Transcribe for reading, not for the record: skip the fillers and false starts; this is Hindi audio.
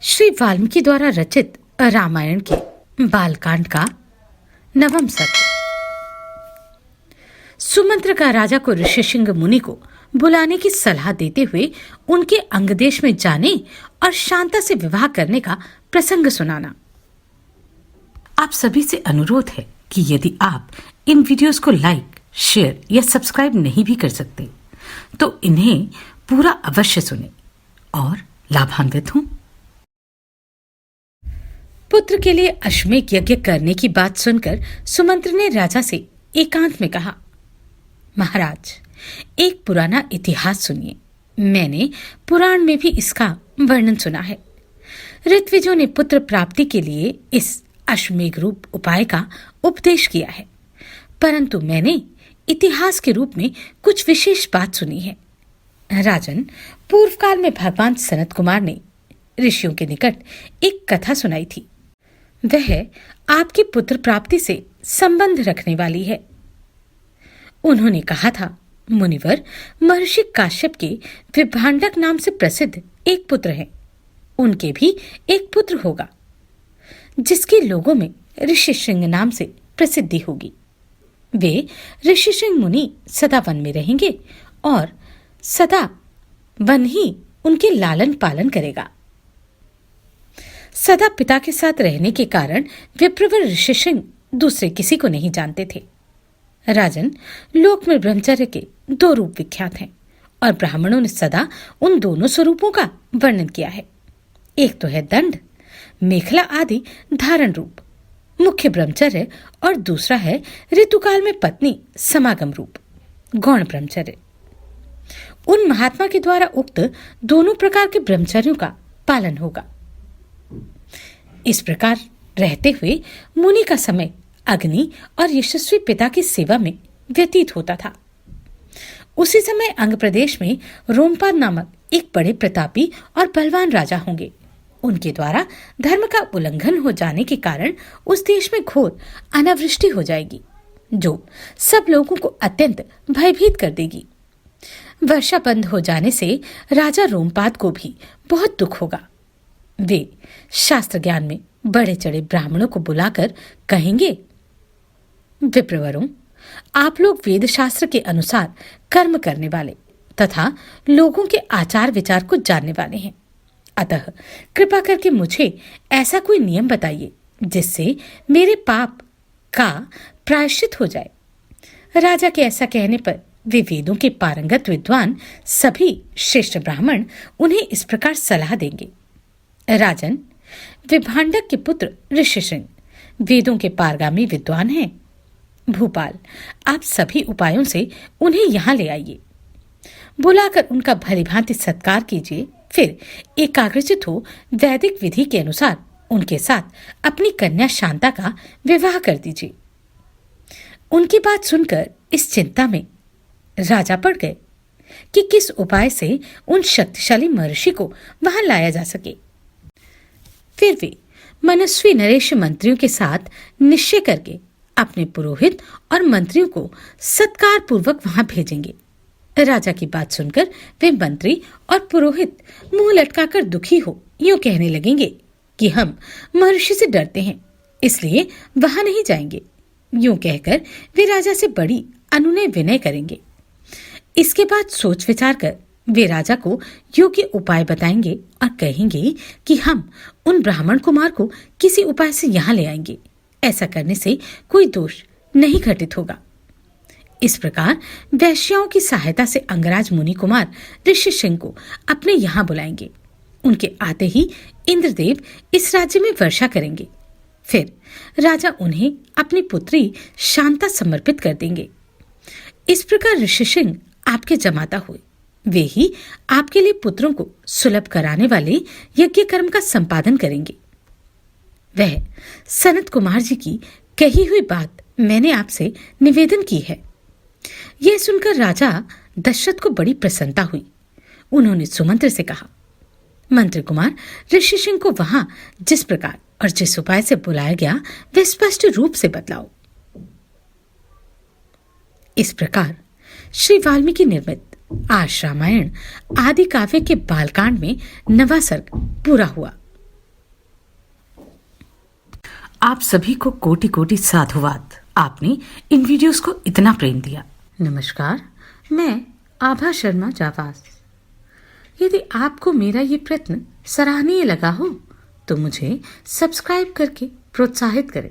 श्री वाल्मीकि द्वारा रचित रामायण के बालकांड का 9वां सर्ग। सुमंत्र का राजा को ऋषिशृंग मुनि को बुलाने की सलाह देते हुए उनके अंगदेश में जाने और शांता से विवाह करने का प्रसंग सुनाना। आप सभी से अनुरोध है कि यदि आप इन वीडियोस को लाइक, शेयर या सब्सक्राइब नहीं भी कर सकते तो इन्हें पूरा अवश्य सुने और लाभान्वित हों। पुत्र के लिए अश्वमेध यज्ञ करने की बात सुनकर सुमंत्र ने राजा से एकांत में कहा, महाराज, एक पुराना इतिहास सुनिए। मैंने पुराण में भी इसका वर्णन सुना है। ऋत्विजों ने पुत्र प्राप्ति के लिए इस अश्वमेध रूप उपाय का उपदेश किया है, परंतु मैंने इतिहास के रूप में कुछ विशेष बात सुनी है। राजन, पूर्व काल में भगवान सनत कुमार ने ऋषियों के निकट एक कथा सुनाई थी। वह आपकी पुत्र प्राप्ति से संबंध रखने वाली है। उन्होंने कहा था, मुनिवर, महर्षि काश्यप के विभांडक नाम से प्रसिद्ध एक पुत्र है। उनके भी एक पुत्र होगा जिसके लोगों में ऋषिशृंग नाम से प्रसिद्धि होगी। वे ऋषिशृंग मुनि सदा वन में रहेंगे और सदा वन ही उनके लालन पालन करेगा। सदा पिता के साथ रहने के कारण विप्रवर ऋषिशृंग दूसरे किसी को नहीं जानते थे। राजन, लोक में ब्रह्मचर्य के 2 रूप विख्यात हैं और ब्राह्मणों ने सदा उन दोनों स्वरूपों का वर्णन किया है। एक तो है दंड, मेखला आदि धारण रूप, मुख्य ब्रह्मचर्य, और दूसरा है ऋतुकाल में पत्नी समागम रूप, गौण ब्रह्मचर्य। उन महात्मा के द्वारा उक्त दोनों प्रकार के ब्रह्मचर्यों का पालन होगा। इस प्रकार रहते हुए मुनि का समय अग्नि और यशस्वी पिता की सेवा में व्यतीत होता था। उसी समय अंग प्रदेश में रोमपाद नामक एक बड़े प्रतापी और बलवान राजा होंगे। उनके द्वारा धर्म का उल्लंघन हो जाने के कारण उस देश में घोर अनावृष्टि हो जाएगी, जो सब लोगों को अत्यंत भयभीत कर देगी। वर्षा बंद हो जाने से राजा रोमपाद को भी बहुत दुख होगा। वे शास्त्र ज्ञान में बड़े चढ़े ब्राह्मणों को बुलाकर कहेंगे, विप्रवरों, आप लोग वेद शास्त्र के अनुसार कर्म करने वाले तथा लोगों के आचार विचार को जानने वाले हैं। अतः कृपा करके मुझे ऐसा कोई नियम बताइए जिससे मेरे पाप का प्रायश्चित हो जाए। राजा के ऐसा कहने पर वे वेदों के पारंगत विद्वान सभी श्रेष्ठ ब्राह्मण उन्हें इस प्रकार सलाह देंगे, राजन, विभांडक के पुत्र ऋषिशृंग वेदों के पारगामी विद्वान हैं। भूपाल, आप सभी उपायों से उन्हें यहाँ ले आइए। बुलाकर उनका भलीभांति सत्कार कीजिए, फिर एकाग्रचित हो वैदिक विधि के अनुसार उनके साथ अपनी कन्या शांता का विवाह कर दीजिए। उनकी बात सुनकर इस चिंता में राजा पड़ गए कि किस उपाय से उन शक्तिशाली महर्षि को वहां लाया जा सके। फिर वे मनस्वी नरेश मंत्रियों के साथ निश्चय करके अपने पुरोहित और मंत्रियों को सत्कार पूर्वक वहां भेजेंगे। राजा की बात सुनकर वे मंत्री और पुरोहित मुंह लटकाकर दुखी हो यूं कहने लगेंगे कि हम महर्षि से डरते हैं, इसलिए वहां नहीं जाएंगे। यूं कहकर वे राजा से बड़ी अनुनय विनय करेंगे। इसके बाद सोच विचार कर वे राजा को योग्य उपाय बताएंगे और कहेंगे कि हम उन ब्राह्मण कुमार को किसी उपाय से यहाँ ले आएंगे। ऐसा करने से कोई दोष नहीं घटित होगा। इस प्रकार वैश्याओं की सहायता से अंगराज मुनि कुमार ऋषिशृंग को अपने यहाँ बुलाएंगे। उनके आते ही इंद्रदेव इस राज्य में वर्षा करेंगे। फिर राजा उन्हें अपनी पुत्री शांता समर्पित कर देंगे। इस प्रकार ऋषिशृंग आपके जमाता हुए। वे ही आपके लिए पुत्रों को सुलभ कराने वाले यज्ञ कर्म का संपादन करेंगे। वह सनत कुमार जी की कही हुई बात मैंने आपसे निवेदन की है। यह सुनकर राजा दशरथ को बड़ी प्रसन्नता हुई। उन्होंने सुमंत्र से कहा, मंत्री कुमार, ऋषिशृंग को वहां जिस प्रकार और जिस उपाय से बुलाया गया वह स्पष्ट रूप से बतलाओ। इस प्रकार श्री वाल्मीकि निर्मित आज रामायण आदि काव्य के बालकांड में 9वां सर्ग पूरा हुआ। आप सभी को कोटि कोटि साधुवाद। आपने इन वीडियोस को इतना प्रेम दिया। नमस्कार, मैं आभा शर्मा जावास। यदि आपको मेरा ये प्रयत्न सराहनीय लगा हो तो मुझे सब्सक्राइब करके प्रोत्साहित करें।